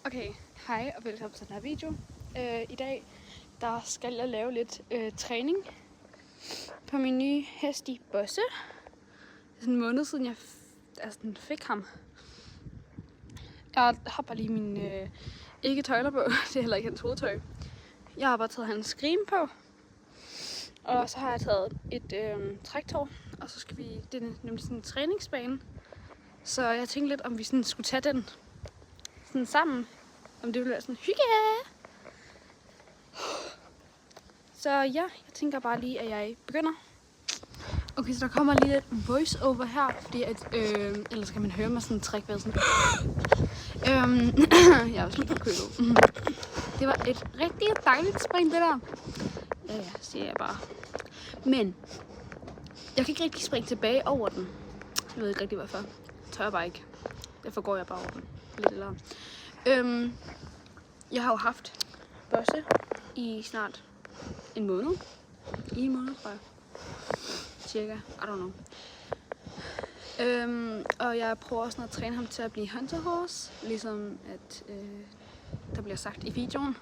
Okay, hej og velkommen til den her video. I dag der skal jeg lave lidt træning på min nye hest i Bosse. Det er sådan en måned siden jeg fik ham. Jeg har bare lige mine ikke tøjler på, det er heller ikke hans hovedtøj. Jeg har bare taget hans scream på. Og så har jeg taget et træktår, og så skal vi, det er nemlig sådan en træningsbane. Så jeg tænkte lidt, om vi sådan skulle tage den sådan sammen. Om det ville være sådan hygge. Så ja, jeg tænker bare lige, at jeg begynder. Okay, så der kommer lige lidt voice over her, fordi at, ellers kan man høre mig sådan trække ved sådan. Jeg er også lidt forkølet. Det var et rigtig dejligt spring, det der. Ja, siger jeg bare. Men jeg kan ikke rigtig springe tilbage over den. Jeg ved ikke rigtig hvorfor. Jeg tør bare ikke. Derfor går jeg bare over den. Lidt eller. Jeg har jo haft Bosse i snart en måned. I en måned, tror jeg. Cirka. I don't know. Og jeg prøver sådan at træne ham til at blive hunter horse. Ligesom at der bliver sagt i videoen.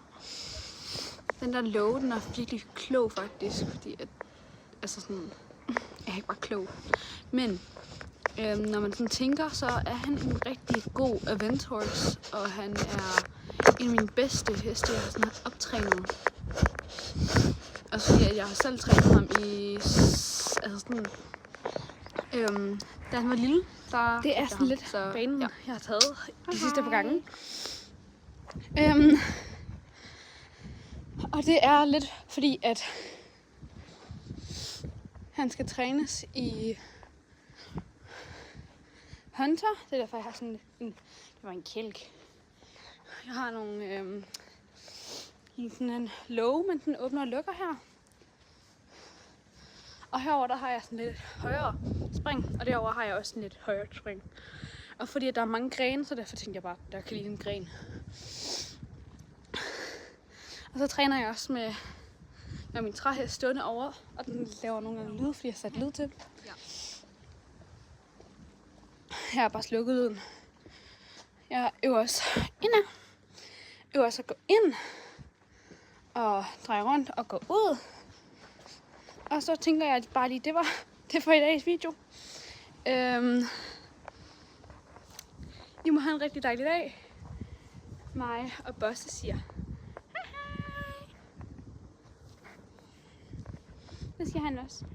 Den der låge, den er virkelig klog faktisk. Fordi at, altså sådan, jeg er ikke bare klog. Men når man sådan tænker, så er han en rigtig god event horse. Og han er en af mine bedste heste, jeg har sådan optrænet. Og så fordi jeg har selv trænet ham i, altså sådan, da han var lille, der det er sådan ham, lidt så, banen, ja. Jeg har taget de sidste par gange. Og det er lidt fordi, at han skal trænes i hunter. Det er derfor, jeg har sådan en, det var en kælk. Jeg har nogle, sådan en låge, men den åbner og lukker her. Og herover der har jeg sådan lidt højere spring, og derover har jeg også sådan lidt højere spring. Og fordi der er mange grene, så derfor tænkte jeg bare, der kan lide en gren. Og så træner jeg også med min træhest stående over, og den laver nogle gange lyd, fordi jeg har sat lyd til. Ja. Jeg har bare slukket lyden. Jeg øver også indad. Jeg øver også at gå ind og dreje rundt og gå ud. Og så tænker jeg at bare lige, det var det for i dagens video. I må have en rigtig dejlig dag. Mig og Bosse siger hej hej. Det siger han også.